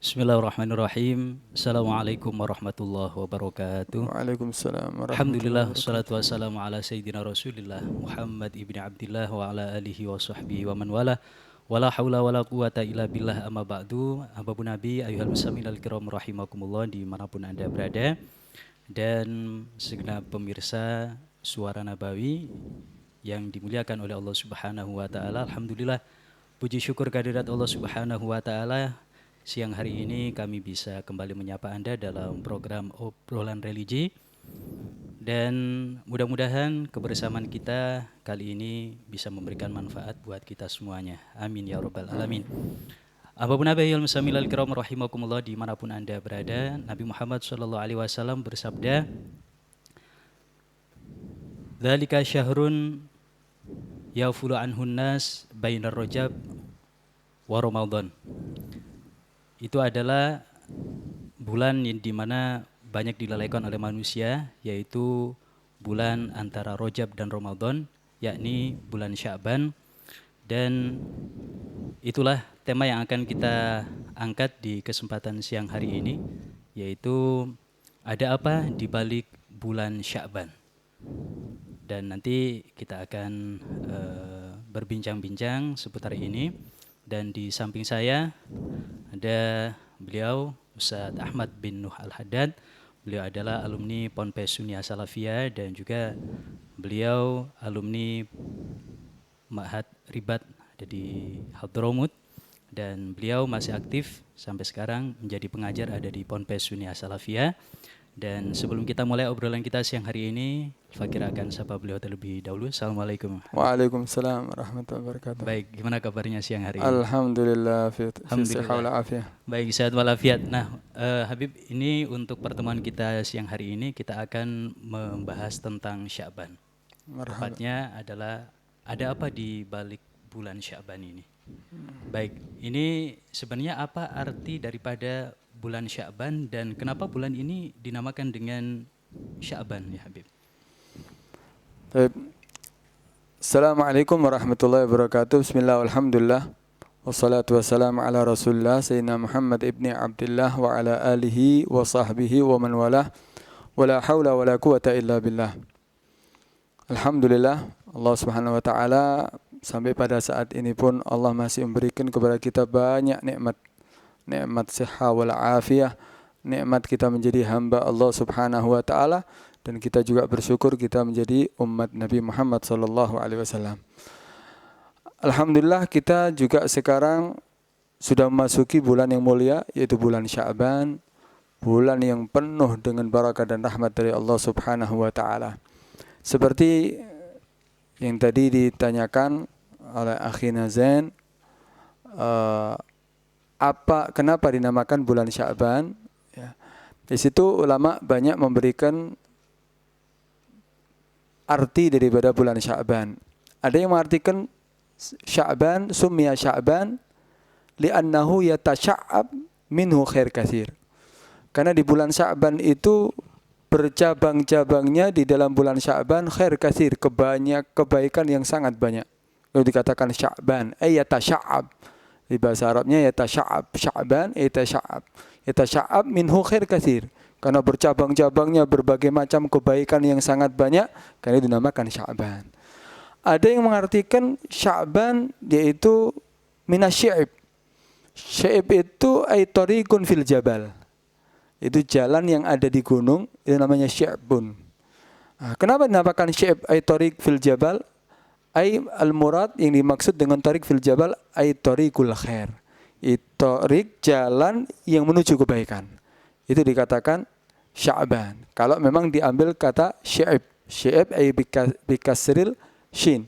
Bismillahirrahmanirrahim. Assalamualaikum warahmatullahi wabarakatuh. Waalaikumsalam warahmatullahi Alhamdulillah, salatu wabarakatuh. wassalamu ala Sayyidina Rasulillah Muhammad ibni Abdillah wa ala alihi wa sahbihi wa man wala. Wala hawla wala quwata illa billah amma ba'du. Ababu Nabi, ayuhal muslimin al-kiram rahimakumullah dimanapun Anda berada. Dan segenap pemirsa Suara Nabawi yang dimuliakan oleh Allah Subhanahu wa taala. Alhamdulillah, puji syukur kehadirat Allah Subhanahu wa taala. Siang hari ini kami bisa kembali menyapa Anda dalam program obrolan religi. Dan mudah-mudahan kebersamaan kita kali ini bisa memberikan manfaat buat kita semuanya. Amin ya rabbal alamin. Apapun nabiyil musamilal kiram rahimakumullah dimanapun Anda berada, Nabi Muhammad SAW bersabda, "Dzalika syahrun yafulu anhun nas bainar rajab wa ramadan." Itu adalah bulan yang dimana banyak dilalaikan oleh manusia, yaitu bulan antara Rajab dan Ramadan, yakni bulan Sya'ban. Dan itulah tema yang akan kita angkat di kesempatan siang hari ini, yaitu ada apa di balik bulan Sya'ban. Dan nanti kita akan berbincang-bincang seputar ini. Dan di samping saya ada beliau Ustadz Ahmad bin Nuh Al-Haddad. Beliau adalah alumni Ponpes Sunia Salafiyah dan juga beliau alumni Ma'had Ribat ada di Hadramut, dan beliau masih aktif sampai sekarang menjadi pengajar ada di Ponpes Sunia Salafiyah. Dan sebelum kita mulai obrolan kita siang hari ini, Fakir akan sapa beliau terlebih dahulu. Assalamualaikum. Waalaikumsalam warahmatullahi wabarakatuh. Baik, gimana kabarnya siang hari ini? Alhamdulillah fi Alhamdulillah. wal afiyah. Baik, sehat walafiat. Nah, Habib, ini untuk pertemuan kita siang hari ini kita akan membahas tentang Sya'ban. Marhaban. Tepatnya adalah ada apa di balik bulan Sya'ban ini. Baik, ini sebenarnya apa arti daripada bulan Sya'ban dan kenapa bulan ini dinamakan dengan Sya'ban ya Habib? Baik. Assalamualaikum warahmatullahi wabarakatuh. Bismillah walhamdulillah. Wassalatu wassalamu ala Rasulillah Sayyidina Muhammad ibni Abdillah wa ala alihi wa sahbihi wa man walah. Wala hawla wala quwata illa billah. Alhamdulillah, Allah Subhanahu wa taala sampai pada saat ini pun Allah masih memberikan kepada kita banyak nikmat. Nikmat siha wal afiyah, nikmat kita menjadi hamba Allah Subhanahu wa taala, dan kita juga bersyukur kita menjadi umat Nabi Muhammad sallallahu alaihi wasallam. Alhamdulillah, kita juga sekarang sudah memasuki bulan yang mulia, yaitu bulan Sya'ban, bulan yang penuh dengan barakah dan rahmat dari Allah Subhanahu wa taala. Seperti yang tadi ditanyakan oleh Akhina Zain, kenapa dinamakan bulan Sya'ban? Ya. Di situ ulama banyak memberikan arti daripada bulan Sya'ban. Ada yang mengartikan Sya'ban summiya Sya'ban li'annahu yatasha'ab minhu khair katsir. Karena di bulan Sya'ban itu bercabang-cabangnya, di dalam bulan Sya'ban khair katsir, kebaikan yang sangat banyak. Lalu dikatakan Sya'ban yatasha'ab. Di bahasa Arabnya yatasha'ab, Sya'ban yatasha'ab minhu khair katsir. Karena bercabang-cabangnya berbagai macam kebaikan yang sangat banyak, karena dinamakan Sya'ban. Ada yang mengartikan Sya'ban yaitu minasyi'ib. Syi'ib itu ay tariqun fil jabal. Itu jalan yang ada di gunung, itu namanya syi'bun. Kenapa dinamakan syi'ib ay tariq fil jabal? Ay al-murad yang dimaksud dengan tariq fil jabal ay tariqul khair. Tariq jalan yang menuju kebaikan. Itu dikatakan Sya'ban. Kalau memang diambil kata syi'ib. Syi'ib ay bikasril shin.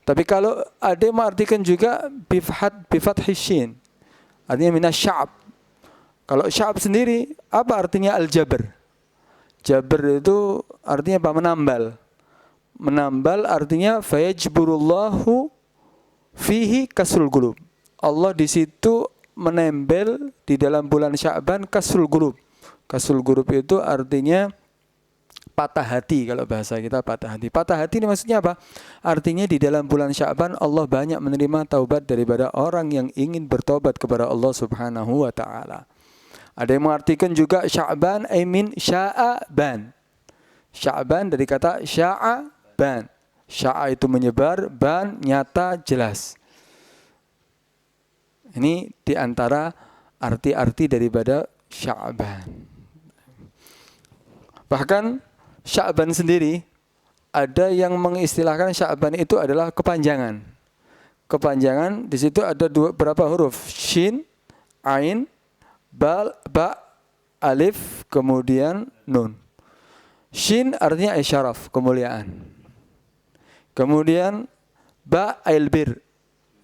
Tapi kalau ada yang mengartikan juga bifathis shin. Artinya minas sya'ab. Kalau sya'ab sendiri apa artinya al-jabr? Jabr itu artinya apa? Menambal. Menambal artinya fayajburullahu fihi kasrul qulub. Allah di situ menempel di dalam bulan Sya'ban kasrul qulub. Kasrul qulub itu artinya patah hati, kalau bahasa kita patah hati. Patah hati ini maksudnya apa? Artinya di dalam bulan Sya'ban Allah banyak menerima taubat daripada orang yang ingin bertobat kepada Allah Subhanahu wa taala. Ada yang mengartikan juga Sya'ban ay min sya'ban. Sya'ban dari kata sya'ban. Sya'a itu menyebar, ban nyata jelas. Ini diantara arti-arti daripada Sya'ban. Bahkan Sya'ban sendiri ada yang mengistilahkan Sya'ban itu adalah kepanjangan. Kepanjangan di situ ada berapa huruf? Shin, Ain, Ba, Alif, kemudian Nun. Shin artinya syaraf, kemuliaan. Kemudian Ba al-bir.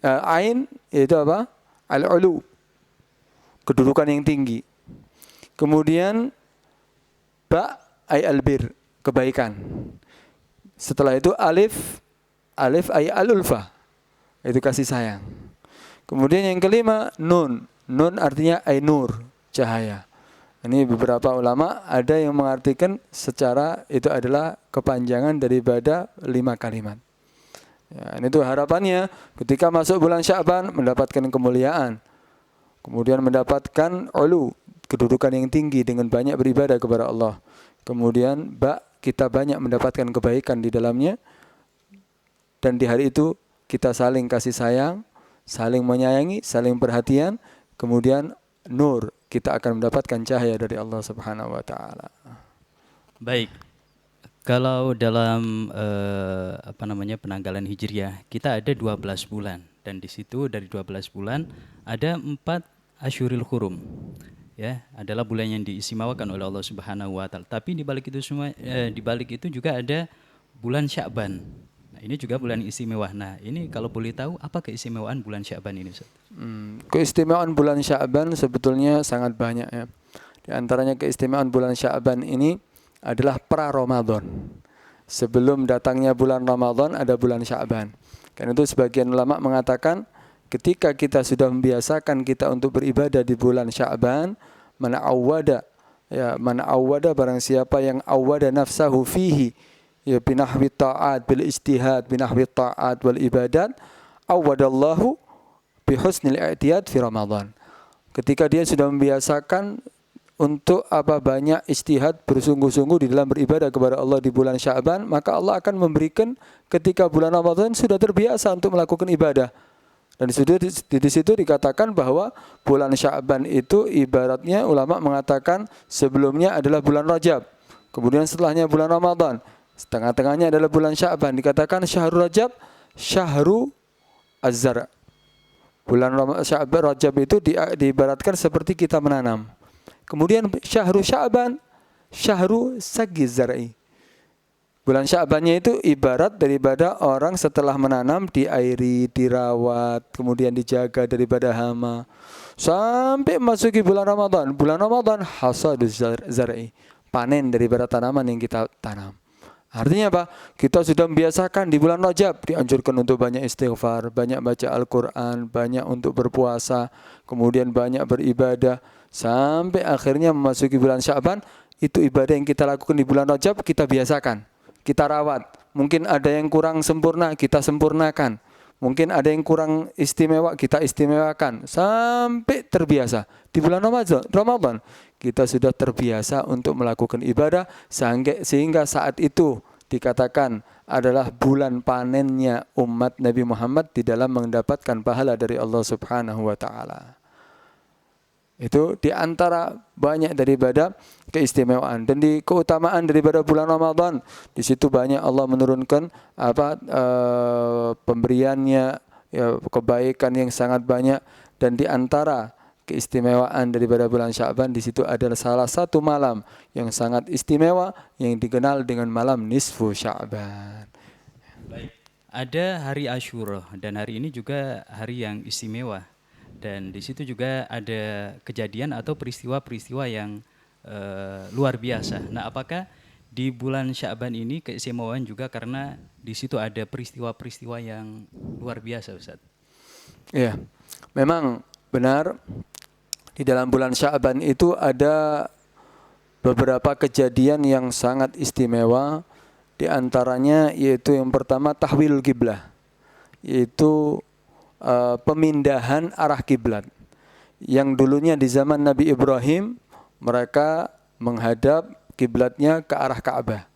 Ain itu apa? Al-ulu, kedudukan yang tinggi. Kemudian Ba ay al-bir, kebaikan. Setelah itu alif ay al-ulfa, itu kasih sayang. Kemudian yang kelima nun. Nun artinya ay nur, cahaya. Ini beberapa ulama ada yang mengartikan secara itu adalah kepanjangan daripada 5 kalimat. Ya, ini tuh harapannya ketika masuk bulan Sya'ban mendapatkan kemuliaan. Kemudian mendapatkan ulu, kedudukan yang tinggi dengan banyak beribadah kepada Allah. Kemudian kita banyak mendapatkan kebaikan di dalamnya. Dan di hari itu kita saling kasih sayang, saling menyayangi, saling perhatian. Kemudian nur, kita akan mendapatkan cahaya dari Allah Subhanahu wa taala. Baik. Kalau dalam penanggalan Hijriah, kita ada 12 bulan dan di situ dari 12 bulan ada 4 Asyuril Hurum. Ya, adalah bulan yang diistimewakan oleh Allah Subhanahu wa taala. Tapi di balik itu semua di balik itu juga ada bulan Sya'ban. Nah, ini juga bulan istimewa. Nah, ini kalau boleh tahu apa keistimewaan bulan Sya'ban ini, Ustaz? Keistimewaan bulan Sya'ban sebetulnya sangat banyak ya. Di antaranya keistimewaan bulan Sya'ban ini adalah pra-Ramadan. Sebelum datangnya bulan Ramadan ada bulan Sya'ban. Karena itu sebagian ulama mengatakan ketika kita sudah membiasakan kita untuk beribadah di bulan Sya'ban, man awwada barang siapa yang awwada nafsahu fihi ya binahwi ta'at bil ijtihad binahwi ta'at wal ibadat awwadallahu bihusnil i'tiyad fi Ramadan. Ketika dia sudah membiasakan untuk banyak ijtihad bersungguh-sungguh di dalam beribadah kepada Allah di bulan Sya'ban, maka Allah akan memberikan ketika bulan Ramadan sudah terbiasa untuk melakukan ibadah. Dan di situ dikatakan bahwa bulan Sya'ban itu ibaratnya ulama mengatakan sebelumnya adalah bulan Rajab, kemudian setelahnya bulan Ramadan, setengah-tengahnya adalah bulan Sya'ban. Dikatakan syahrul Rajab, syahru az-zar'. Bulan Rajab itu diibaratkan seperti kita menanam. Kemudian syahru Sya'ban, syahru sagiz zar'i. Bulan Sya'bannya itu ibarat daripada orang setelah menanam diairi, dirawat, kemudian dijaga daripada hama. Sampai masuki bulan Ramadan. Bulan Ramadan hasaduz zar'i, panen daripada tanaman yang kita tanam. Artinya apa? Kita sudah membiasakan di bulan Rajab dianjurkan untuk banyak istighfar, banyak baca Al-Quran, banyak untuk berpuasa, kemudian banyak beribadah. Sampai akhirnya memasuki bulan Sya'ban, itu ibadah yang kita lakukan di bulan Rajab kita biasakan, kita rawat. Mungkin ada yang kurang sempurna, kita sempurnakan. Mungkin ada yang kurang istimewa, kita istimewakan. Sampai terbiasa. Di bulan Ramadan, kita sudah terbiasa untuk melakukan ibadah. Sehingga saat itu dikatakan adalah bulan panennya umat Nabi Muhammad di dalam mendapatkan pahala dari Allah Subhanahu wa ta'ala. Itu diantara banyak daripada keistimewaan dan di keutamaan daripada bulan Ramadan. Di situ banyak Allah menurunkan pemberiannya, ya, kebaikan yang sangat banyak. Dan di antara keistimewaan daripada bulan Sya'ban di situ adalah salah satu malam yang sangat istimewa yang dikenal dengan malam nisfu Sya'ban. Baik. Ada hari Asyura dan hari ini juga hari yang istimewa. Dan di situ juga ada kejadian atau peristiwa-peristiwa yang luar biasa. Nah, apakah di bulan Sya'ban ini keistimewaan juga karena di situ ada peristiwa-peristiwa yang luar biasa, Ustaz? Ya, memang benar di dalam bulan Sya'ban itu ada beberapa kejadian yang sangat istimewa. Di antaranya yaitu yang pertama tahwilul qiblah, yaitu pemindahan arah kiblat. yang dulunya di zaman Nabi Ibrahim mereka menghadap kiblatnya ke arah Ka'bah.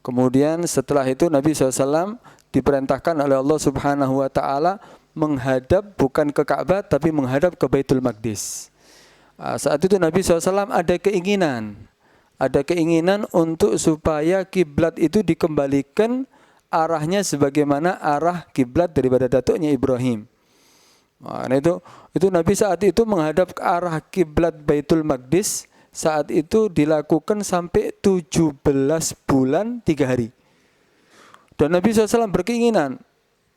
Kemudian setelah itu Nabi SAW diperintahkan oleh Allah Subhanahu wa Ta'ala menghadap bukan ke Ka'bah tapi menghadap ke Baitul Maqdis. Saat itu Nabi SAW ada keinginan untuk supaya kiblat itu dikembalikan arahnya sebagaimana arah kiblat daripada datuknya Ibrahim. Nah itu Nabi saat itu menghadap ke arah kiblat Baitul Maqdis. Saat itu dilakukan sampai 17 bulan 3 hari. Dan Nabi SAW berkeinginan.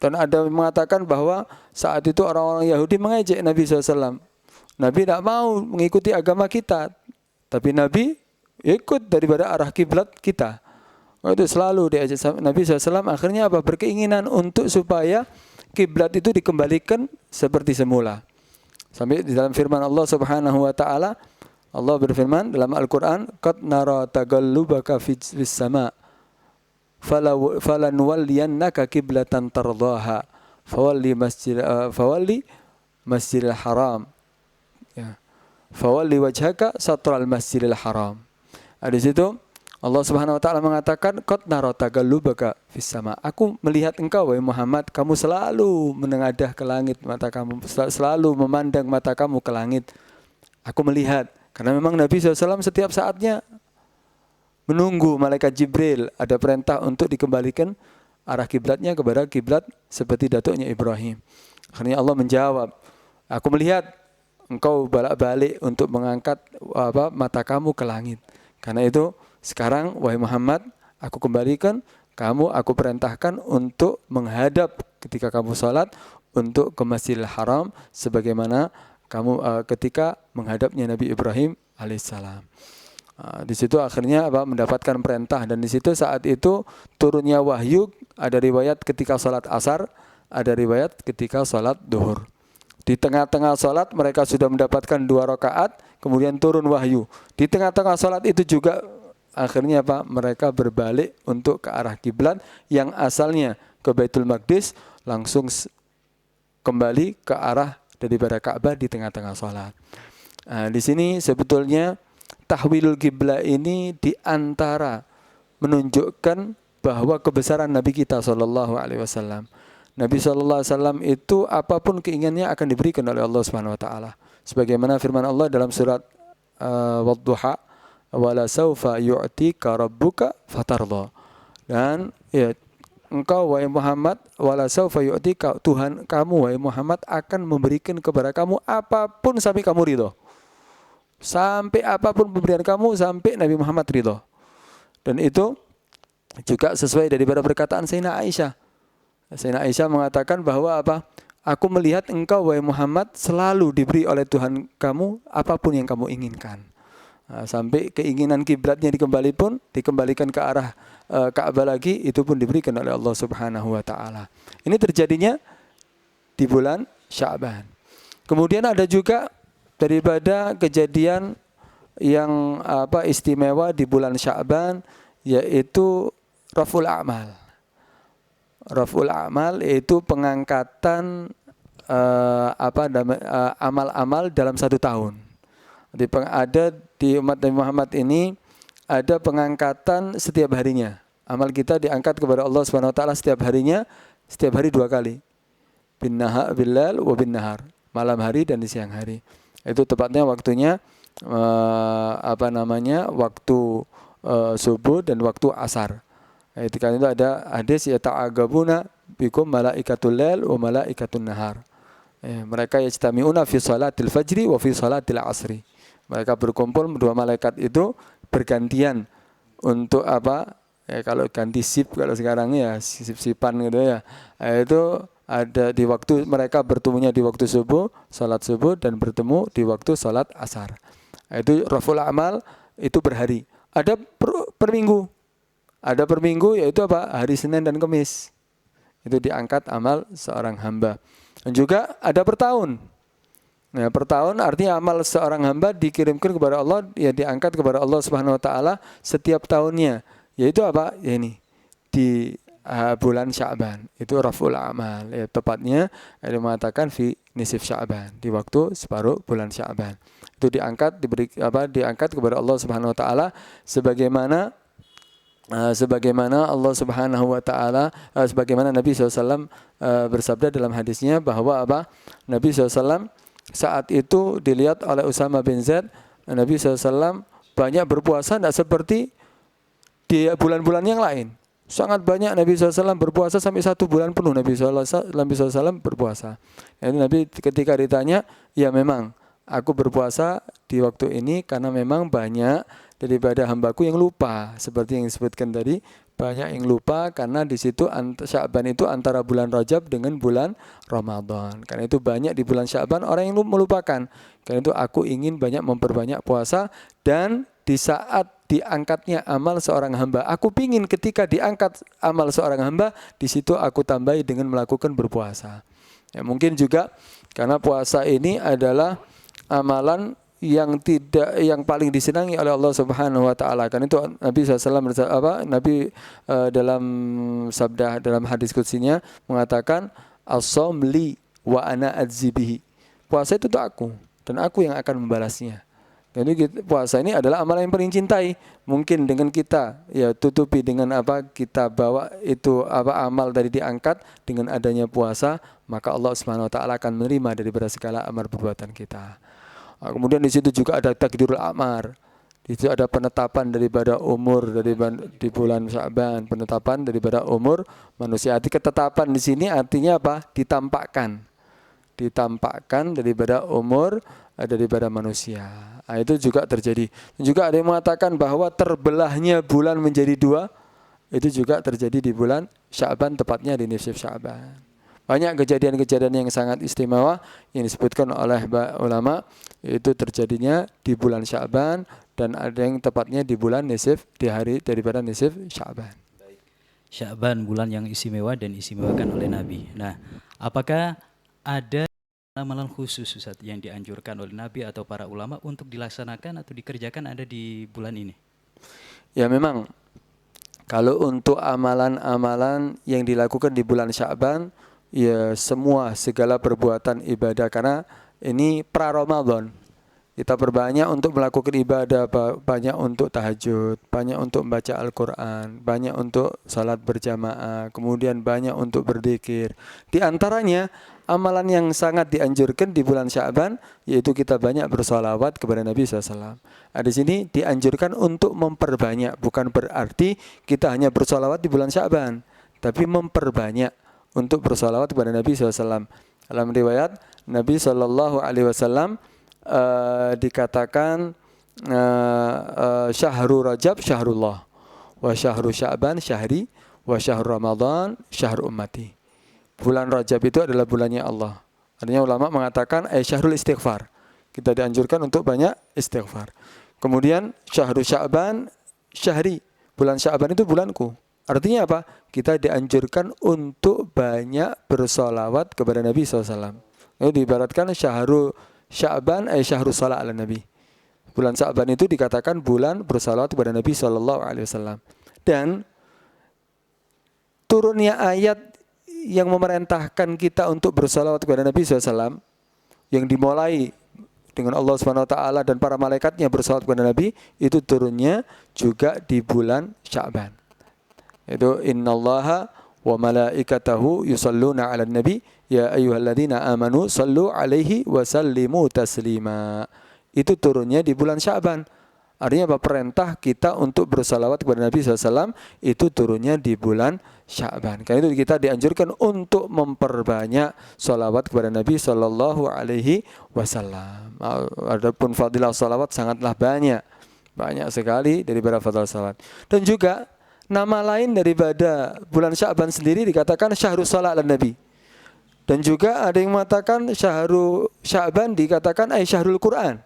Dan ada yang mengatakan bahwa saat itu orang-orang Yahudi mengejek Nabi SAW. Nabi tidak mau mengikuti agama kita. Tapi Nabi ikut daripada arah kiblat kita. Itu selalu diajak Nabi SAW. Akhirnya apa? Berkeinginan untuk supaya kiblat itu dikembalikan seperti semula. Sampai di dalam firman Allah Subhanahu wa Ta'ala, Allah berfirman dalam Al-Qur'an, "Qad nara taqallubaka fis sama' falanwalliyannaka qiblatan tardaha fawalli masjidil haram." Ya. Fawalli wajhaka satral masjidil haram. Di situ Allah Subhanahu wa Ta'ala mengatakan, "Qad nara taqallubaka fis sama." Aku melihat engkau wahai Muhammad, kamu selalu menengadah ke langit mata kamu, selalu memandang mata kamu ke langit. Aku melihat, karena memang Nabi SAW setiap saatnya menunggu malaikat Jibril ada perintah untuk dikembalikan arah kiblatnya kepada kiblat seperti datuknya Ibrahim. Akhirnya Allah menjawab, aku melihat engkau balik-balik untuk mengangkat mata kamu ke langit. Karena itu sekarang wahai Muhammad, aku kembalikan kamu, aku perintahkan untuk menghadap ketika kamu sholat untuk ke Masjidil Haram sebagaimana kamu ketika menghadapnya Nabi Ibrahim alaihissalam. Di situ akhirnya mendapatkan perintah, dan di situ saat itu turunnya wahyu. Ada riwayat ketika sholat asar, ada riwayat ketika sholat duhur. Di tengah-tengah sholat mereka sudah mendapatkan 2 rakaat, kemudian turun wahyu. Di tengah-tengah sholat itu juga akhirnya mereka berbalik untuk ke arah kiblat yang asalnya ke Baitul Maqdis, langsung kembali ke arah daripada Ka'bah di tengah-tengah sholat. Di sini sebetulnya tahwilul kiblat ini diantara menunjukkan bahwa kebesaran Nabi kita Shallallahu Alaihi Wasallam. Nabi Shallallahu Alaihi Wasallam itu apapun keinginannya akan diberikan oleh Allah Subhanahu Wa Taala. Sebagaimana firman Allah dalam surat Wadduha, wala saufa yu'tika rabbuka fatardha. Dan ya, engkau wahai Muhammad, wala saufa yu'tika, Tuhan kamu wahai Muhammad akan memberikan kepada kamu apapun sampai kamu ridho. Sampai apapun pemberian kamu sampai Nabi Muhammad ridho. Dan itu juga sesuai daripada perkataan Sayyidina Aisyah. Sayyidina Aisyah mengatakan bahwa aku melihat engkau wahai Muhammad selalu diberi oleh Tuhan kamu apapun yang kamu inginkan. Sampai keinginan kiblatnya dikembalikan ke arah Ka'bah lagi, itu pun diberikan oleh Allah Subhanahu wa Ta'ala. Ini terjadinya di bulan Sya'ban. Kemudian ada juga daripada kejadian yang istimewa di bulan Sya'ban, yaitu Raf'ul A'mal. Raf'ul A'mal yaitu pengangkatan amal-amal dalam 1 tahun. Ada di umat Nabi Muhammad ini ada pengangkatan setiap harinya. Amal kita diangkat kepada Allah Subhanahu wa Ta'ala setiap harinya, setiap hari 2 kali. Bin lail wa bin nahar, malam hari dan di siang hari. Itu tepatnya waktunya waktu subuh dan waktu asar. Ketika itu ada hadis ta'agabuna bikum malaikatul lail wa malaikatun nahar. Mereka yajtami'una fi salatil fajri wa fi salatil asri. Mereka berkumpul, 2 malaikat itu bergantian untuk kalau ganti sip, kalau sekarang ya sip-sipan gitu ya. Itu ada di waktu mereka bertemunya di waktu subuh, salat subuh, dan bertemu di waktu salat asar. Itu Raf'ul A'mal, itu berhari. Ada per minggu. Ada per minggu, yaitu hari Senin dan Kamis. Itu diangkat amal seorang hamba. Dan juga ada per tahun. Nah, per tahun artinya amal seorang hamba dikirimkan kepada Allah, ya diangkat kepada Allah Subhanahu wa Ta'ala setiap tahunnya. Yaitu ya ini bulan Sya'ban. Itu raf'ul amal. Ya, tepatnya ada mengatakan fi nisif Sya'ban, di waktu separuh bulan Sya'ban. Itu diangkat diangkat kepada Allah Subhanahu wa taala sebagaimana Allah Subhanahu wa taala sebagaimana Nabi SAW bersabda dalam hadisnya bahwa Nabi SAW saat itu dilihat oleh Usama bin Zaid, Nabi SAW banyak berpuasa, tidak seperti di bulan-bulan yang lain. Sangat banyak Nabi SAW berpuasa sampai 1 bulan penuh Nabi SAW berpuasa. Jadi Nabi ketika ditanya, ya memang aku berpuasa di waktu ini karena memang banyak daripada hambaku yang lupa, seperti yang disebutkan tadi, banyak yang lupa karena di situ Sya'ban itu antara bulan Rajab dengan bulan Ramadan. Karena itu banyak di bulan Sya'ban orang yang melupakan. Karena itu aku ingin banyak memperbanyak puasa, dan di saat diangkatnya amal seorang hamba, aku pingin ketika diangkat amal seorang hamba, di situ aku tambahi dengan melakukan berpuasa. Ya, mungkin juga karena puasa ini adalah amalan yang paling disenangi oleh Allah Subhanahu wa taala. Kan itu Nabi SAW dalam sabda dalam hadis qudsinya mengatakan as-shaum li wa ana adzibihi. Puasa itu untuk aku dan aku yang akan membalasnya. Jadi puasa ini adalah amalan yang paling cintai. Mungkin dengan kita ya tutupi dengan kita bawa itu amal dari diangkat dengan adanya puasa, maka Allah Subhanahu wa taala akan menerima daripada segala amal perbuatan kita. Kemudian di situ juga ada takdirul amar. Di situ ada penetapan daripada umur di bulan Sya'ban, penetapan daripada umur manusia. Arti ketetapan di sini artinya ditampakkan daripada umur daripada manusia. Nah, itu juga terjadi. Juga ada yang mengatakan bahwa terbelahnya bulan menjadi 2, itu juga terjadi di bulan Sya'ban, tepatnya di nisif Sya'ban. Banyak kejadian-kejadian yang sangat istimewa yang disebutkan oleh ulama, itu terjadinya di bulan Sya'ban, dan ada yang tepatnya di bulan nisif, di hari daripada nisif Sya'ban. Sya'ban, bulan yang istimewa dan istimewakan oleh Nabi. Nah, apakah ada amalan khusus Ustaz yang dianjurkan oleh Nabi atau para ulama untuk dilaksanakan atau dikerjakan ada di bulan ini? Ya memang, kalau untuk amalan-amalan yang dilakukan di bulan Sya'ban, ya segala perbuatan ibadah, karena ini pra-Ramadan. Kita perbanyak untuk melakukan ibadah, banyak untuk tahajud, banyak untuk membaca Al-Quran, banyak untuk salat berjamaah, kemudian banyak untuk berzikir. Di antaranya amalan yang sangat dianjurkan di bulan Sya'ban, yaitu kita banyak bersolawat kepada Nabi SAW. Di sini dianjurkan untuk memperbanyak, bukan berarti kita hanya bersolawat di bulan Sya'ban, tapi memperbanyak untuk bersolawat kepada Nabi SAW. Dalam riwayat Nabi SAW dikatakan syahru Rajab syahrullah, wa syahru Sya'ban syahri, wa syahru Ramadan syahru ummati. Bulan Rajab itu adalah bulannya Allah. Artinya ulama mengatakan syahrul istighfar. Kita dianjurkan untuk banyak istighfar. Kemudian syahru Sya'ban syahri, bulan Sya'ban itu bulanku. Artinya apa? Kita dianjurkan untuk banyak bersolawat kepada Nabi SAW. Itu diibaratkan syahru Sya'ban syahru salat ala Nabi. Bulan Sya'ban itu dikatakan bulan bersolawat kepada Nabi SAW. Dan turunnya ayat yang memerintahkan kita untuk bersolawat kepada Nabi SAW, yang dimulai dengan Allah SWT dan para malaikatnya bersolawat kepada Nabi, itu turunnya juga di bulan Sya'ban. Itu innallaha wa malaikatahu yusalluna 'alan nabi ya ayyuhalladzina amanu sallu 'alaihi wa sallimu taslima. Itu turunnya di bulan Sya'ban. Artinya perintah kita untuk bersalawat kepada Nabi SAW itu turunnya di bulan Sya'ban. Karena itu kita dianjurkan untuk memperbanyak salawat kepada Nabi SAW. Adapun fadilah salawat sangatlah banyak sekali daripada fadilah salawat. Dan juga nama lain daripada bulan Sya'ban sendiri dikatakan syahrus salat ala Nabi. Dan juga ada yang mengatakan syahru Sya'ban dikatakan syahrul Quran.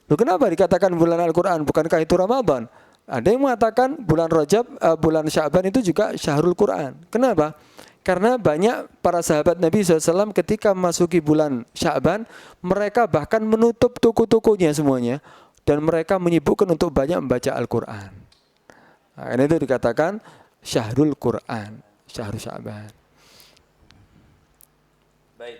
Loh, kenapa dikatakan bulan Al-Quran? Bukankah itu Ramadan? Ada yang mengatakan bulan Rajab, bulan Sya'ban itu juga syahrul Quran. Kenapa? Karena banyak para sahabat Nabi SAW ketika memasuki bulan Sya'ban, mereka bahkan menutup toko-tokonya semuanya, dan mereka menyibukkan untuk banyak membaca Al-Quran. Nah, ini itu dikatakan syahrul Quran. syahrul Sya'ban. Baik.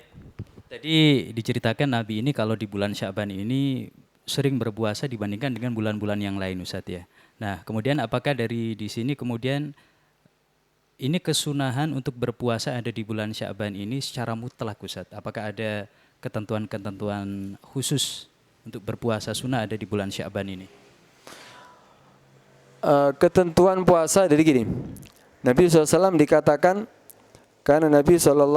Tadi diceritakan Nabi ini kalau di bulan Sya'ban ini sering berpuasa dibandingkan dengan bulan-bulan yang lain, Ustadz ya. Nah, kemudian apakah dari di sini kemudian ini kesunahan untuk berpuasa ada di bulan Sya'ban ini secara mutlak, Ustadz? Apakah ada ketentuan-ketentuan khusus untuk berpuasa sunnah ada di bulan Sya'ban ini? Ketentuan puasa jadi gini. Nabi SAW dikatakan, karena Nabi SAW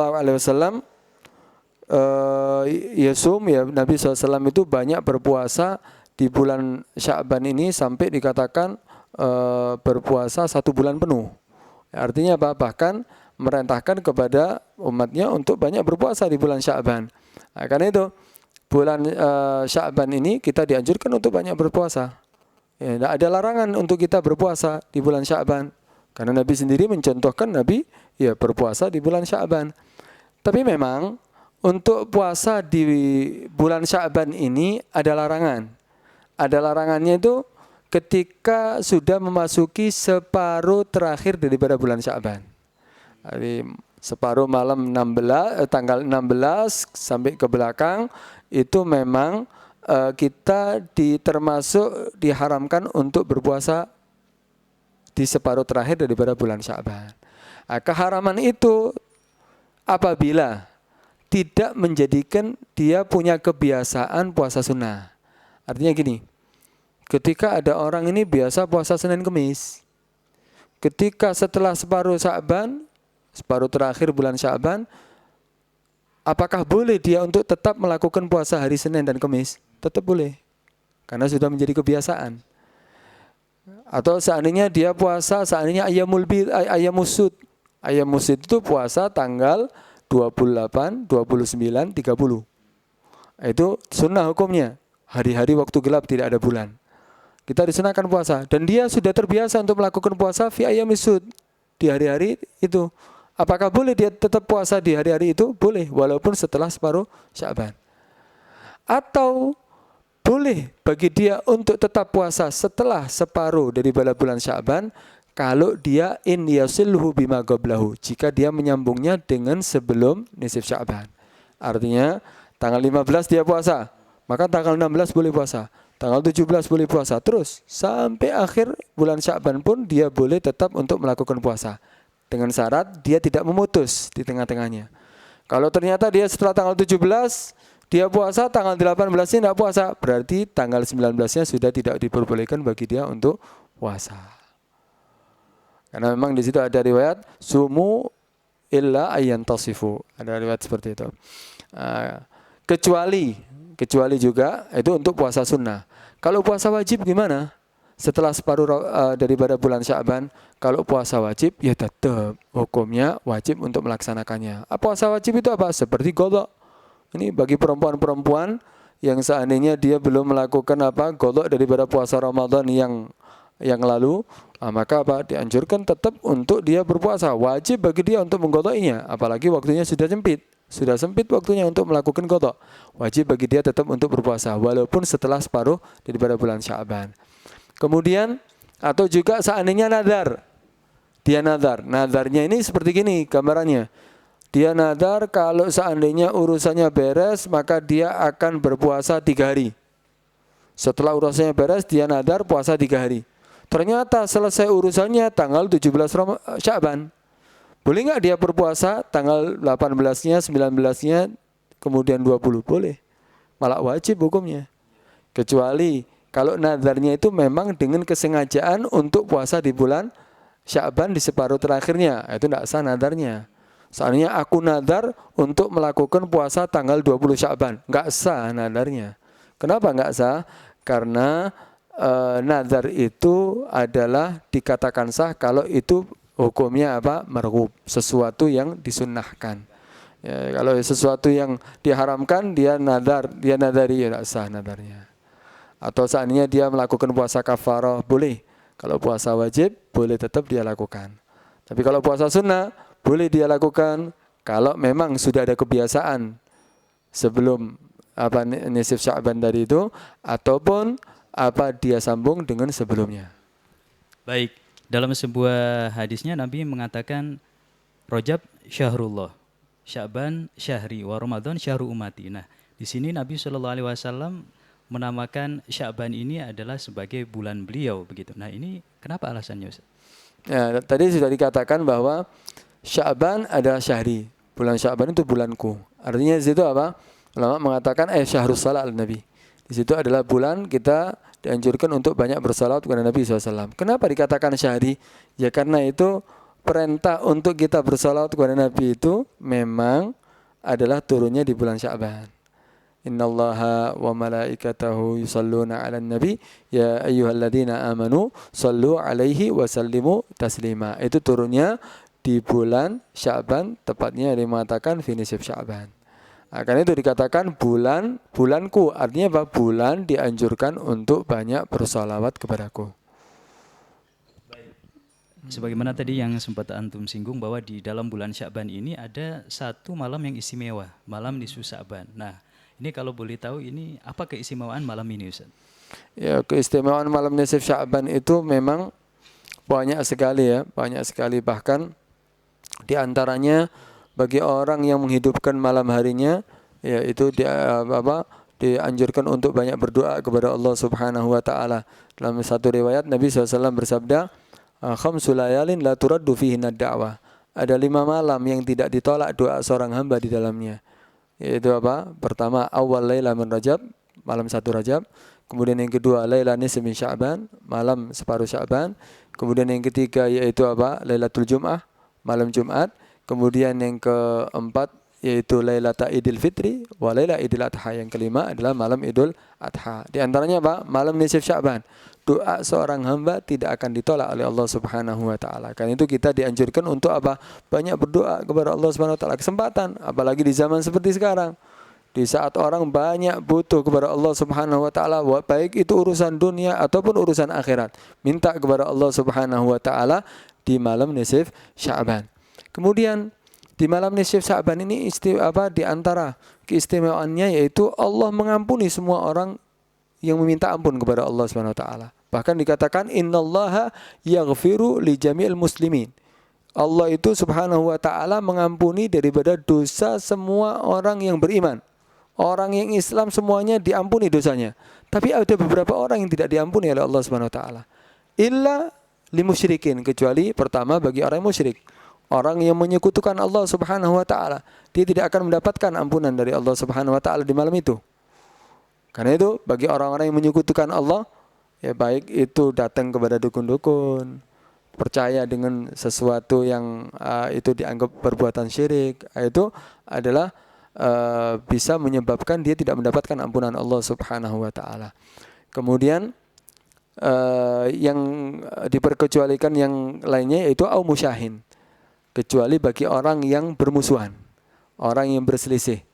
Nabi SAW itu banyak berpuasa di bulan Sya'ban ini sampai dikatakan berpuasa 1 bulan penuh. Artinya apa? Bahkan merintahkan kepada umatnya untuk banyak berpuasa di bulan Sya'ban. Nah, karena itu bulan Sya'ban ini kita dianjurkan untuk banyak berpuasa. Ya, tidak ada larangan untuk kita berpuasa di bulan Sya'ban. Karena Nabi sendiri mencontohkan Nabi ya berpuasa di bulan Sya'ban. Tapi memang untuk puasa di bulan Sya'ban ini ada larangan. Ada larangannya itu ketika sudah memasuki separuh terakhir daripada bulan Sya'ban. Jadi separuh malam tanggal 16 sampai ke belakang itu memang kita termasuk diharamkan untuk berpuasa di separuh terakhir daripada bulan Sya'ban. Nah, keharaman itu apabila tidak menjadikan dia punya kebiasaan puasa sunnah. Artinya gini, ketika ada orang ini biasa puasa Senin Kemis, ketika setelah separuh Sya'ban, separuh terakhir bulan Sya'ban, apakah boleh dia untuk tetap melakukan puasa hari Senin dan Kemis? Tetap boleh, karena sudah menjadi kebiasaan. Atau seandainya dia puasa, seandainya Ayyamus Sud. Ayyamus Sud itu puasa tanggal 28, 29, 30. Itu sunnah hukumnya. Hari-hari waktu gelap tidak ada bulan. Kita disunahkan puasa. Dan dia sudah terbiasa untuk melakukan puasa fi Ayyamus Sud. Di hari-hari itu. Apakah boleh dia tetap puasa di hari-hari itu? Boleh, walaupun setelah separuh Sya'ban. Atau boleh bagi dia untuk tetap puasa setelah separuh daripada bulan Sya'ban kalau dia in yasilhu bima qablahu, jika dia menyambungnya dengan sebelum nisif Sya'ban. Artinya tanggal 15 dia puasa, maka tanggal 16 boleh puasa, tanggal 17 boleh puasa, terus sampai akhir bulan Sya'ban pun dia boleh tetap untuk melakukan puasa. Dengan syarat dia tidak memutus di tengah-tengahnya. Kalau ternyata dia setelah tanggal 17 dia puasa, tanggal 18-nya tidak puasa, berarti tanggal 19-nya sudah tidak diperbolehkan bagi dia untuk puasa. Karena memang di situ ada riwayat sumu illa ayyantasifu. Ada riwayat seperti itu. Kecuali juga itu untuk puasa sunnah. Kalau puasa wajib gimana? Setelah separuh daripada bulan Sya'ban, kalau puasa wajib ya tetap hukumnya wajib untuk melaksanakannya. Puasa wajib itu apa? Seperti qadha. Ini bagi perempuan-perempuan yang seandainya dia belum melakukan qadha daripada puasa Ramadan yang lalu, maka dianjurkan tetap untuk dia berpuasa. Wajib bagi dia untuk mengqadha'inya, apalagi waktunya sudah sempit waktunya untuk melakukan qadha. Wajib bagi dia tetap untuk berpuasa walaupun setelah separuh daripada bulan Sya'ban. Kemudian atau juga seandainya nadar. Dia nadar. Nadarnya ini seperti gini gambarannya. Dia nadar kalau seandainya urusannya beres, maka dia akan berpuasa 3 hari. Setelah urusannya beres, dia nadar puasa 3 hari. Ternyata selesai urusannya tanggal 17 Sya'ban. Boleh nggak dia berpuasa tanggal 18-nya, 19-nya, kemudian 20? Boleh. Malah wajib hukumnya. Kecuali kalau nadarnya itu memang dengan kesengajaan untuk puasa di bulan Sya'ban di separuh terakhirnya. Itu tidak sah nadarnya. Soalnya aku nadar untuk melakukan puasa tanggal 20 Sya'ban. Nggak sah nadarnya. Kenapa nggak sah? Karena nadar itu adalah dikatakan sah kalau itu hukumnya marghub, sesuatu yang disunnahkan. Ya, kalau sesuatu yang diharamkan dia nadari ya nggak sah nadarnya. Atau seandainya dia melakukan puasa kafarah boleh. Kalau puasa wajib boleh tetap dia lakukan. Tapi kalau puasa sunnah boleh dia lakukan kalau memang sudah ada kebiasaan sebelum nisif Sya'ban tadi itu, ataupun dia sambung dengan sebelumnya. Baik, dalam sebuah hadisnya Nabi mengatakan Rajab syahrullah, Sya'ban syahri, wa Ramadan syahru umati. Nah, di sini Nabi Shallallahu Alaihi Wasallam menamakan Sya'ban ini adalah sebagai bulan beliau begitu. Nah, ini kenapa alasannya, Ustaz? Ya, tadi sudah dikatakan bahwa Sya'ban adalah syahri. Bulan Sya'ban itu bulanku. Artinya di situ apa? Ulama mengatakan syahrus salat al-Nabi. Di situ adalah bulan kita dianjurkan untuk banyak bersalawat kepada Nabi SAW. Kenapa dikatakan syahri? Ya karena itu perintah untuk kita bersalawat kepada Nabi itu memang adalah turunnya di bulan Sya'ban. Innallaha wa malaikatahu yusalluna 'alan nabi ya ayyuhalladzina amanu sallu 'alaihi wa sallimu taslima. Itu turunnya di bulan Sya'ban, tepatnya dimatakan fi nisf Sya'ban. Nah, karena itu dikatakan bulanku, artinya apa? Bulan dianjurkan untuk banyak bersalawat kepadaku. Sebagaimana tadi yang sempat antum singgung bahwa di dalam bulan Sya'ban ini ada satu malam yang istimewa, malam nisfu Sya'ban. Nah, ini kalau boleh tahu ini apa keistimewaan malam ini, Ustaz? Ya, keistimewaan malam nisf Sya'ban itu memang banyak sekali ya, banyak sekali, bahkan di antaranya bagi orang yang menghidupkan malam harinya, yaitu dianjurkan untuk banyak berdoa kepada Allah Subhanahu wa taala. Dalam satu riwayat Nabi SAW bersabda, "Khamsu layalin la turaddu fihinna da'wah." Ada 5 malam yang tidak ditolak doa seorang hamba di dalamnya. Yaitu apa? Pertama, awal laila min Rajab, malam 1 Rajab. Kemudian yang kedua, laila nisfi min Sya'ban, malam separuh Sya'ban. Kemudian yang ketiga yaitu apa? Lailatul Jum'ah, malam Jumat. Kemudian yang keempat yaitu Lailata Idul Fitri wa Laila Idul Adha. Yang kelima adalah malam Idul Adha. Di antaranya apa? Malam nisf Sya'ban. Doa seorang hamba tidak akan ditolak oleh Allah Subhanahu wa taala. Karena itu kita dianjurkan untuk apa? Banyak berdoa kepada Allah Subhanahu wa taala. Kesempatan, apalagi di zaman seperti sekarang. Di saat orang banyak butuh kepada Allah Subhanahu wa taala, baik itu urusan dunia ataupun urusan akhirat. Minta kepada Allah Subhanahu wa taala di malam nisf Sya'ban. Kemudian di malam nisf Sya'ban ini di antara keistimewaannya yaitu Allah mengampuni semua orang yang meminta ampun kepada Allah Subhanahu wa taala. Bahkan dikatakan innallaha yaghfiru li jami'il muslimin. Allah itu Subhanahu wa taala mengampuni daripada dosa semua orang yang beriman. Orang yang Islam semuanya diampuni dosanya. Tapi ada beberapa orang yang tidak diampuni oleh Allah Subhanahu wa taala. Illa limusyrikin, kecuali pertama bagi orang musyrik. Orang yang menyekutukan Allah Subhanahu wa taala, dia tidak akan mendapatkan ampunan dari Allah Subhanahu wa taala di malam itu. Karena itu bagi orang-orang yang menyekutukan Allah, ya baik itu datang kepada dukun-dukun, percaya dengan sesuatu yang itu dianggap perbuatan syirik, itu adalah bisa menyebabkan dia tidak mendapatkan ampunan Allah Subhanahu wa taala. Kemudian yang diperkecualikan yang lainnya yaitu au musyahin. Kecuali bagi orang yang bermusuhan, orang yang berselisih,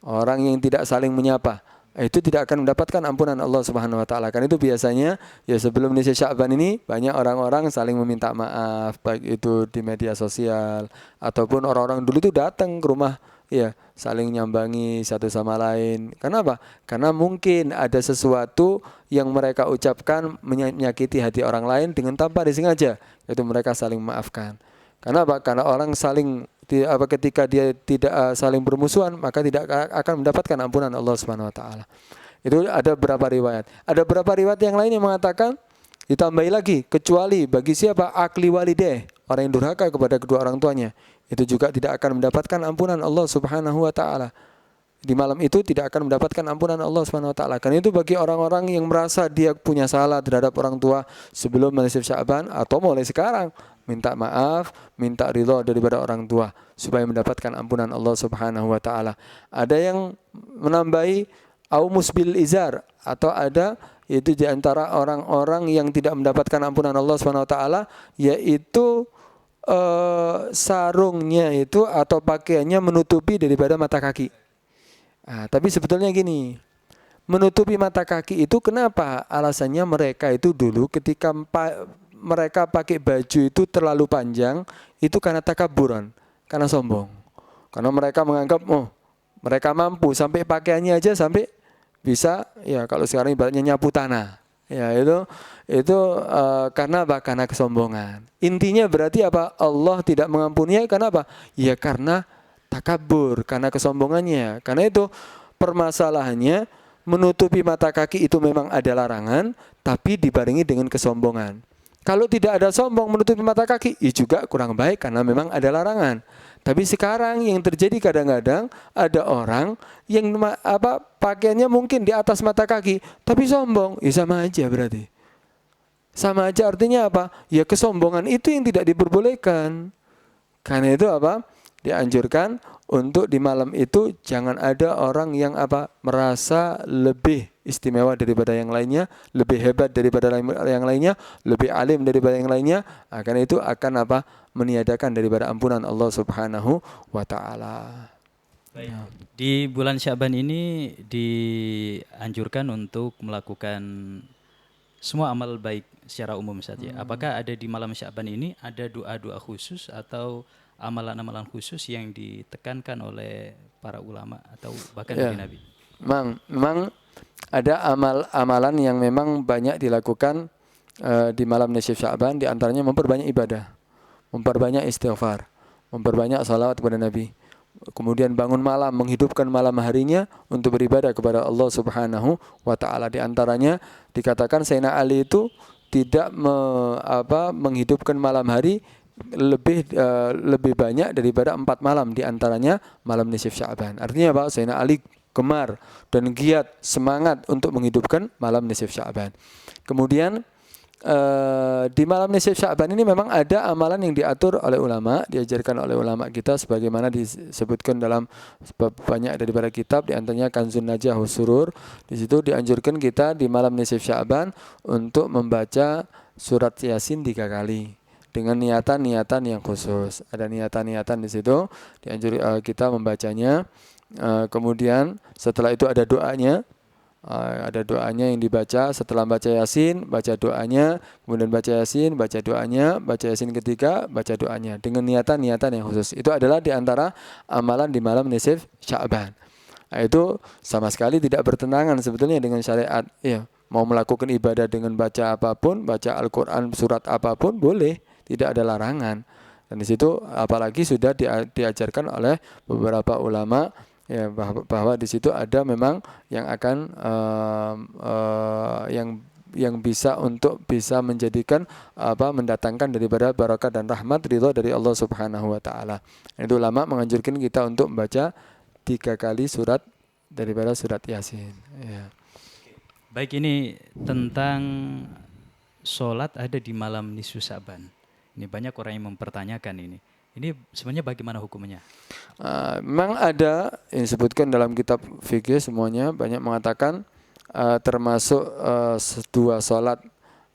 orang yang tidak saling menyapa, itu tidak akan mendapatkan ampunan Allah Subhanahu wa taala. Karena itu biasanya ya sebelum nisfu Sya'ban ini banyak orang-orang saling meminta maaf, baik itu di media sosial ataupun orang-orang dulu itu datang ke rumah, ya saling nyambangi satu sama lain. Kenapa? Karena mungkin ada sesuatu yang mereka ucapkan menyakiti hati orang lain dengan tanpa disengaja, yaitu mereka saling memaafkan. Karena apa? Karena orang saling ketika dia tidak saling bermusuhan, maka tidak akan mendapatkan ampunan Allah Subhanahu wa taala. Itu ada beberapa riwayat. Ada beberapa riwayat yang lain yang mengatakan ditambahi lagi, kecuali bagi siapa akli walideh, orang yang durhaka kepada kedua orang tuanya, itu juga tidak akan mendapatkan ampunan Allah Subhanahu wa taala. Di malam itu tidak akan mendapatkan ampunan Allah Subhanahu wa taala. Karena itu bagi orang-orang yang merasa dia punya salah terhadap orang tua sebelum nisfu Sya'ban atau mulai sekarang, minta maaf, minta ridha daripada orang tua supaya mendapatkan ampunan Allah Subhanahu wa taala. Ada yang menambahi au musbil izar, atau ada yaitu di antara orang-orang yang tidak mendapatkan ampunan Allah Subhanahu wa taala yaitu sarungnya itu atau pakaiannya menutupi daripada mata kaki. Nah, tapi sebetulnya gini, menutupi mata kaki itu kenapa? Alasannya mereka itu dulu ketika mereka pakai baju itu terlalu panjang, itu karena takaburan, karena sombong. Karena mereka menganggap, mereka mampu sampai pakaiannya aja sampai bisa, ya kalau sekarang ibaratnya nyapu tanah. Ya itu karena apa? Karena kesombongan. Intinya berarti apa? Allah tidak mengampuninya karena apa? Ya karena takabur, karena kesombongannya. Karena itu permasalahannya menutupi mata kaki itu memang ada larangan, tapi dibarengi dengan kesombongan. Kalau tidak ada sombong menutupi mata kaki, ya juga kurang baik karena memang ada larangan. Tapi sekarang yang terjadi kadang-kadang ada orang yang pakaiannya mungkin di atas mata kaki, tapi sombong, ya sama aja berarti. Sama aja artinya apa? Ya kesombongan itu yang tidak diperbolehkan. Karena itu apa? Dianjurkan untuk di malam itu jangan ada orang yang merasa lebih istimewa daripada yang lainnya, lebih hebat daripada yang lainnya, lebih alim daripada yang lainnya. Karena itu akan meniadakan daripada ampunan Allah Subhanahu wa taala. Baik. Di bulan Sya'ban ini dianjurkan untuk melakukan semua amal baik secara umum saja. Apakah ada di malam Sya'ban ini ada doa-doa khusus atau amalan-amalan khusus yang ditekankan oleh para ulama atau bahkan dari Nabi? Memang ada amalan yang memang banyak dilakukan di malam nisfu Sya'ban, di antaranya memperbanyak ibadah, memperbanyak istighfar, memperbanyak salawat kepada Nabi. Kemudian bangun malam, menghidupkan malam harinya untuk beribadah kepada Allah Subhanahu wa taala. Di antaranya dikatakan Sayyidina Ali itu tidak menghidupkan malam hari lebih banyak daripada 4 malam, di antaranya malam nisfu Sya'ban. Artinya apa? Sayyidina Ali gemar dan giat semangat untuk menghidupkan malam nisfu Sya'ban. Kemudian di malam nisfu Sya'ban ini memang ada amalan yang diatur oleh ulama, diajarkan oleh ulama kita sebagaimana disebutkan dalam banyak daripada kitab, di antaranya Kanzun Najah wa Surur. Di situ dianjurkan kita di malam nisfu Sya'ban untuk membaca surat Yasin 3 kali dengan niatan-niatan yang khusus. Ada niatan-niatan di situ, dianjurkan kita membacanya. Kemudian setelah itu ada doanya. Ada doanya yang dibaca setelah baca Yasin, baca doanya, kemudian baca Yasin, baca doanya, baca Yasin ketiga, baca doanya dengan niatan-niatan yang khusus. Itu adalah di antara amalan di malam nisfu Sya'ban. Itu sama sekali tidak bertentangan sebetulnya dengan syariat. Ya, mau melakukan ibadah dengan baca apapun, baca Al-Qur'an surat apapun boleh, tidak ada larangan. Dan di situ apalagi sudah diajarkan oleh beberapa ulama ya bahwa di situ ada memang yang akan yang bisa menjadikan mendatangkan daripada barakah dan rahmat ridha dari Allah Subhanahu wa taala. Itu ulama menganjurkan kita untuk membaca 3 kali surat daripada surat Yasin. Ya. Baik, ini tentang sholat ada di malam nisfu Sya'ban. Ini banyak orang yang mempertanyakan ini. Ini sebenarnya bagaimana hukumnya? Memang ada yang disebutkan dalam kitab fikih semuanya, banyak mengatakan termasuk 2 sholat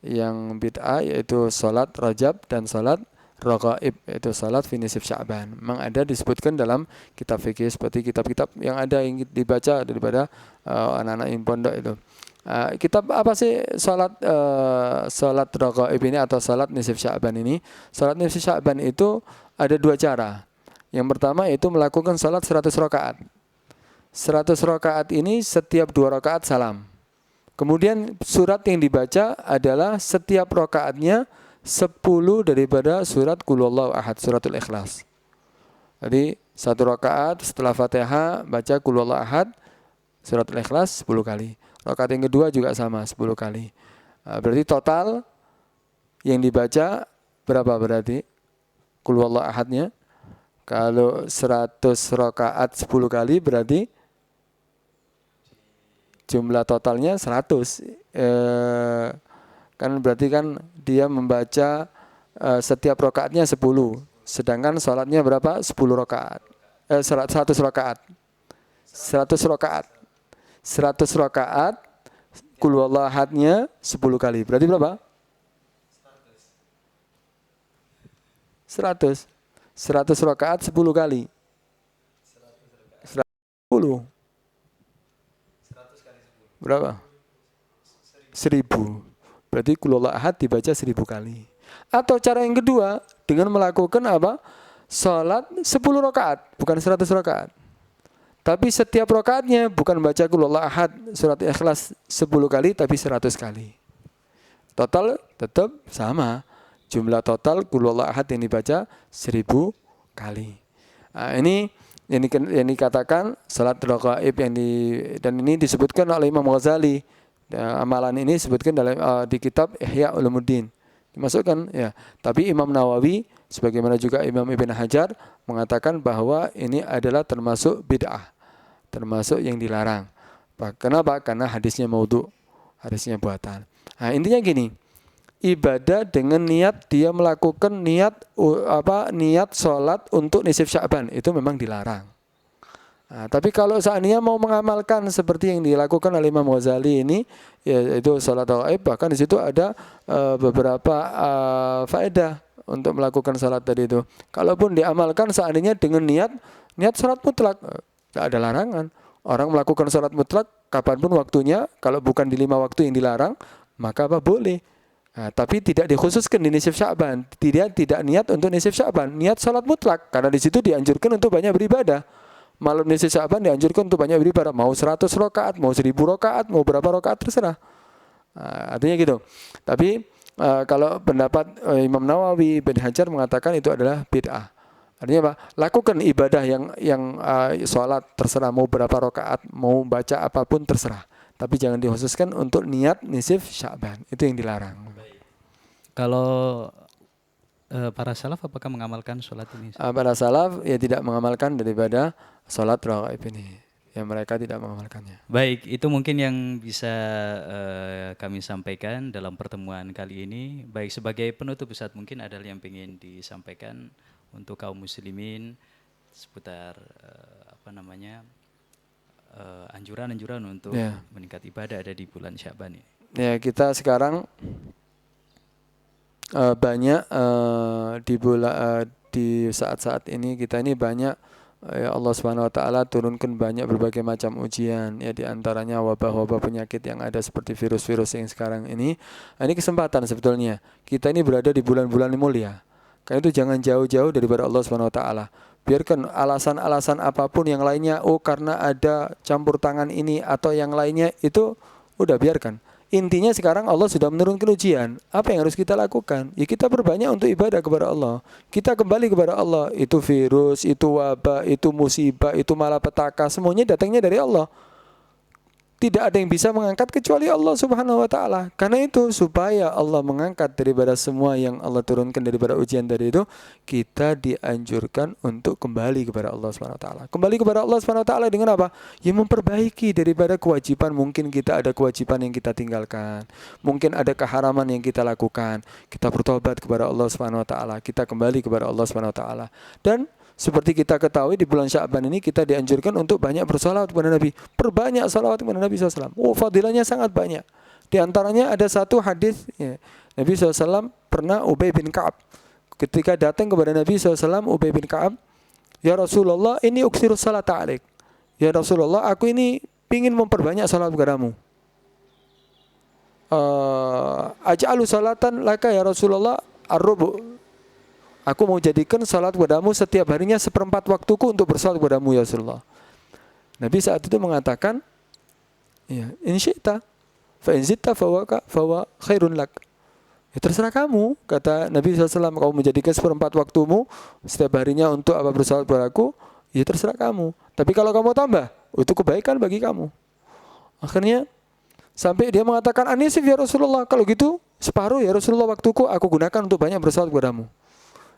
yang bid'ah, yaitu sholat Rajab dan sholat Raghaib, yaitu sholat fi nisfu Sya'ban. Memang ada disebutkan dalam kitab fikih seperti kitab-kitab yang ada yang dibaca daripada anak-anak yang pondok itu. Kitab apa sih sholat Raghaib ini atau sholat nisfu Sya'ban ini? Sholat nisfu Sya'ban itu ada 2 cara. Yang pertama itu melakukan sholat 100 rakaat. 100 rakaat ini setiap 2 rakaat salam. Kemudian surat yang dibaca adalah setiap rakaatnya 10 daripada surat Qul Huwallahu Ahad, suratul Ikhlas. Jadi 1 rakaat setelah Fatihah baca Qul Huwallahu Ahad, suratul Ikhlas 10 kali. Rakaat yang kedua juga sama 10 kali. Berarti total yang dibaca berapa berarti? Qul Huwallahu Ahadnya. Kalau 100 rakaat 10 kali berarti jumlah totalnya 100. Kan berarti kan dia membaca setiap rakaatnya 10. Sedangkan sholatnya berapa? 10 rakaat. 100 rakaat. 100 rakaat. 100 rakaat Qul Huwallahu Ahadnya 10 kali. Berarti berapa? 100. 100 rakaat 10 kali. 110. Berapa? 1000. Berarti Qul Huwallahu Ahad dibaca 1000 kali. Atau cara yang kedua dengan melakukan salat 10 rakaat, bukan 100 rakaat. Tapi setiap rakaatnya bukan baca Qul Huwallahu Ahad surat Ikhlas 10 kali tapi 100 kali. Total tetap sama. Jumlah total qul huwallahu ahad yang dibaca 1000 kali. Nah, ini yang dikatakan salat raghaib dan ini disebutkan oleh Imam Ghazali. Amalan ini disebutkan dalam di kitab Ihya Ulumuddin. Dimasukkan ya. Tapi Imam Nawawi sebagaimana juga Imam Ibn Hajar mengatakan bahwa ini adalah termasuk bid'ah, termasuk yang dilarang. Kenapa? Karena hadisnya maudhu, hadisnya buatan. Nah, intinya gini, ibadah dengan niat dia melakukan niat sholat untuk nisif Sya'ban itu memang dilarang. Nah, tapi kalau seandainya mau mengamalkan seperti yang dilakukan oleh Imam Ghazali ini, yaitu sholat raghaib, bahkan di situ ada beberapa faedah untuk melakukan sholat tadi itu. Kalaupun diamalkan seandainya dengan niat sholat mutlak, tidak ada larangan. Orang melakukan sholat mutlak kapanpun waktunya, kalau bukan di 5 waktu yang dilarang, maka boleh. Nah, tapi tidak dikhususkan di nisif Sya'ban. Tidak niat untuk nisif Sya'ban, niat sholat mutlak, karena di situ dianjurkan untuk banyak beribadah. Malam nisif Sya'ban dianjurkan untuk banyak beribadah, mau 100 rakaat, mau 1000 rakaat, mau berapa rakaat terserah. Nah, artinya gitu. Tapi kalau pendapat Imam Nawawi, Ibn Hajar mengatakan itu adalah bid'ah. Artinya apa? Lakukan ibadah yang sholat terserah, mau berapa rakaat, mau baca apapun terserah. Tapi jangan dikhususkan untuk niat nisif Sya'ban. Itu yang dilarang. Kalau para salaf apakah mengamalkan sholat ini? Para salaf ya tidak mengamalkan daripada sholat raghaib ini. Yang mereka tidak mengamalkannya. Baik, itu mungkin yang bisa kami sampaikan dalam pertemuan kali ini. Baik, sebagai penutup Ustaz, mungkin ada yang ingin disampaikan untuk kaum muslimin seputar anjuran-anjuran untuk meningkat ibadah ada di bulan Sya'ban ini. Ya, kita sekarang banyak di saat-saat ini kita ini banyak Allah Subhanahu wa taala turunkan banyak berbagai macam ujian, ya di antaranya wabah-wabah penyakit yang ada seperti virus-virus yang sekarang ini. Ini kesempatan sebetulnya. Kita ini berada di bulan-bulan mulia. Karena itu jangan jauh-jauh daripada Allah Subhanahu wa taala. Biarkan alasan-alasan apapun yang lainnya, karena ada campur tangan ini atau yang lainnya, itu udah biarkan. Intinya sekarang Allah sudah menurunkan ujian. Apa yang harus kita lakukan? Ya kita berbanyak untuk ibadah kepada Allah. Kita kembali kepada Allah. Itu virus, itu wabah, itu musibah, itu malapetaka, semuanya datangnya dari Allah. Tidak ada yang bisa mengangkat kecuali Allah Subhanahu wa taala. Karena itu supaya Allah mengangkat daripada semua yang Allah turunkan daripada ujian tadi itu, kita dianjurkan untuk kembali kepada Allah Subhanahu wa taala. Kembali kepada Allah Subhanahu wa taala dengan apa? Ya memperbaiki daripada kewajiban. Mungkin kita ada kewajiban yang kita tinggalkan. Mungkin ada keharaman yang kita lakukan. Kita bertobat kepada Allah Subhanahu wa taala. Kita kembali kepada Allah Subhanahu wa taala. Dan seperti kita ketahui di bulan Sya'ban ini kita dianjurkan untuk banyak bersalawat kepada Nabi. Perbanyak salawat kepada Nabi SAW. Fadilahnya sangat banyak. Di antaranya ada satu hadis, ya, Nabi SAW pernah Ubay bin Ka'ab. Ketika datang kepada Nabi SAW, Ubay bin Ka'ab, ya Rasulullah, ini uksiru salat ta'alik. Ya Rasulullah, aku ini ingin memperbanyak salat kepadamu. Aj'alu salatan laka ya Rasulullah ar-rubu'. Aku mau jadikan salat kepadamu setiap harinya 1/4 waktuku untuk bersalat kepadamu ya Rasulullah. Nabi saat itu mengatakan, ya, in syi'ta fa in zitta fa khairun lak. Ya terserah kamu, kata Nabi SAW, kamu menjadikan 1/4 waktumu setiap harinya untuk bersalat kepadaku, ya terserah kamu. Tapi kalau kamu tambah, itu kebaikan bagi kamu. Akhirnya sampai dia mengatakan, anisif ya Rasulullah, kalau gitu separuh ya Rasulullah waktuku aku gunakan untuk banyak bersalat kepadamu.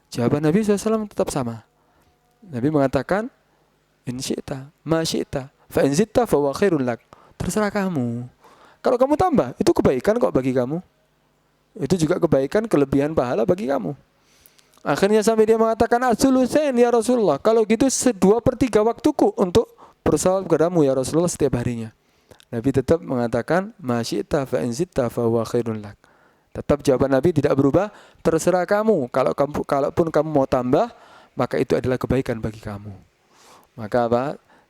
Jawaban Nabi SAW tetap sama. Nabi mengatakan, in syi'ta, ma syi'ta, fa in zitta fa khairun lak. Terserah kamu. Kalau kamu tambah, itu kebaikan kok bagi kamu. Itu juga kebaikan, kelebihan pahala bagi kamu. Akhirnya sampai dia mengatakan, as-sulusain ya Rasulullah. Kalau gitu 2/3 waktuku untuk bersalat kepadamu ya Rasulullah setiap harinya. Nabi tetap mengatakan, ma syi'ta fa in zitta fa khairun lak. Tetap jawaban Nabi tidak berubah, terserah kamu. Kalaupun kamu mau tambah, maka itu adalah kebaikan bagi kamu. Maka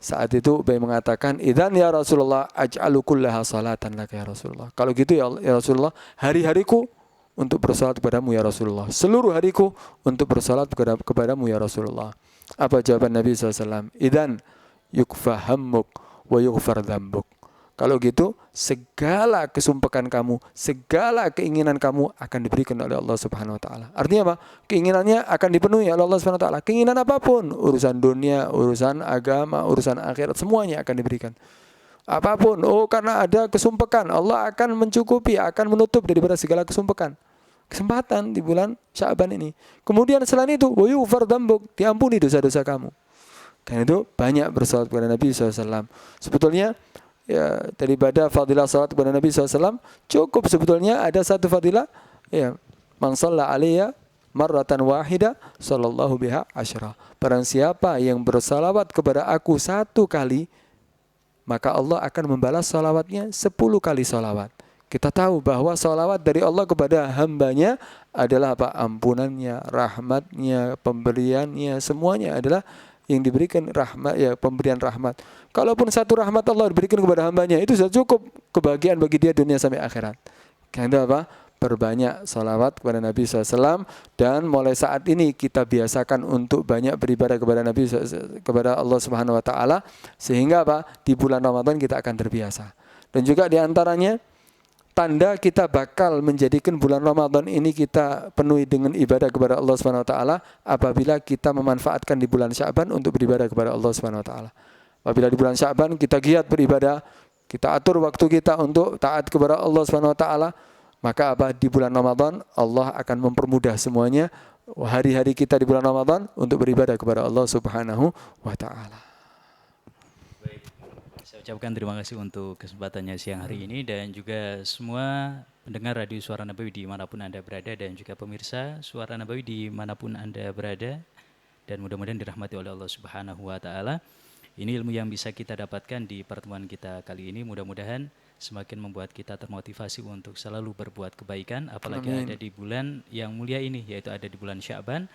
saat itu Ubay mengatakan, idzan ya Rasulullah aj'alu kullaha salatan laka ya Rasulullah. Kalau gitu ya Rasulullah, hari-hariku untuk bersalat kepadamu ya Rasulullah. Seluruh hariku untuk bersalat kepadamu ya Rasulullah. Apa jawaban Nabi SAW? Idzan yukfa hammuk wa yughfar dzambuk. Kalau gitu segala kesumpekan kamu, segala keinginan kamu akan diberikan oleh Allah Subhanahu wa taala. Artinya apa? Keinginannya akan dipenuhi oleh Allah Subhanahu wa taala. Keinginan apapun, urusan dunia, urusan agama, urusan akhirat, semuanya akan diberikan. Apapun, karena ada kesumpekan, Allah akan mencukupi, akan menutup daripada segala kesumpekan. Kesempatan di bulan Sya'ban ini. Kemudian selain itu, wa yughfar dzambuk, diampuni dosa-dosa kamu. Dan itu banyak bersalawat kepada Nabi SAW. Sebetulnya ya daripada fadilah salat kepada Nabi SAW cukup sebetulnya ada satu fadilah, ya, man shalla alayya marratan wahida sallallahu biha asyra. Barang siapa yang bersalawat kepada aku satu kali, maka Allah akan membalas salawatnya 10 kali salawat. Kita tahu bahwa salawat dari Allah kepada hambanya adalah apa? Ampunannya, rahmatnya, pemberiannya, semuanya adalah yang diberikan rahmat, ya, pemberian rahmat. Kalaupun satu rahmat Allah diberikan kepada hambanya, itu sudah cukup kebahagiaan bagi dia dunia sampai akhirat. Karena apa? Perbanyak salawat kepada Nabi SAW, dan mulai saat ini kita biasakan untuk banyak beribadah kepada Nabi SAW, kepada Allah Subhanahu Wa Taala, sehingga apa? Di bulan Ramadan kita akan terbiasa. Dan juga diantaranya tanda kita bakal menjadikan bulan Ramadan ini kita penuhi dengan ibadah kepada Allah Subhanahu wa taala apabila kita memanfaatkan di bulan Sya'ban untuk beribadah kepada Allah Subhanahu wa taala. Apabila di bulan Sya'ban kita giat beribadah, kita atur waktu kita untuk taat kepada Allah Subhanahu wa taala, maka apa? Di bulan Ramadan Allah akan mempermudah semuanya hari-hari kita di bulan Ramadan untuk beribadah kepada Allah Subhanahu wa taala. Saya ucapkan terima kasih untuk kesempatannya siang hari ini, dan juga semua pendengar Radio Suara Nabawi dimanapun Anda berada, dan juga pemirsa Suara Nabawi dimanapun Anda berada, dan mudah-mudahan dirahmati oleh Allah Subhanahu wa taala. Ini ilmu yang bisa kita dapatkan di pertemuan kita kali ini, mudah-mudahan semakin membuat kita termotivasi untuk selalu berbuat kebaikan, apalagi Amin. ada di bulan yang mulia ini, yaitu ada di bulan Sya'ban.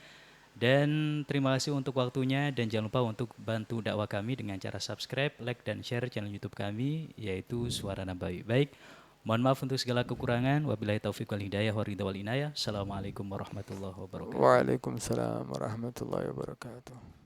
Dan terima kasih untuk waktunya, dan jangan lupa untuk bantu dakwah kami dengan cara subscribe, like, dan share channel YouTube kami, yaitu Suara Nabawi. Baik, mohon maaf untuk segala kekurangan. Wabillahi taufiq wal hidayah wa ridha wal inayah. Assalamualaikum warahmatullahi wabarakatuh. Waalaikumsalam warahmatullahi wabarakatuh.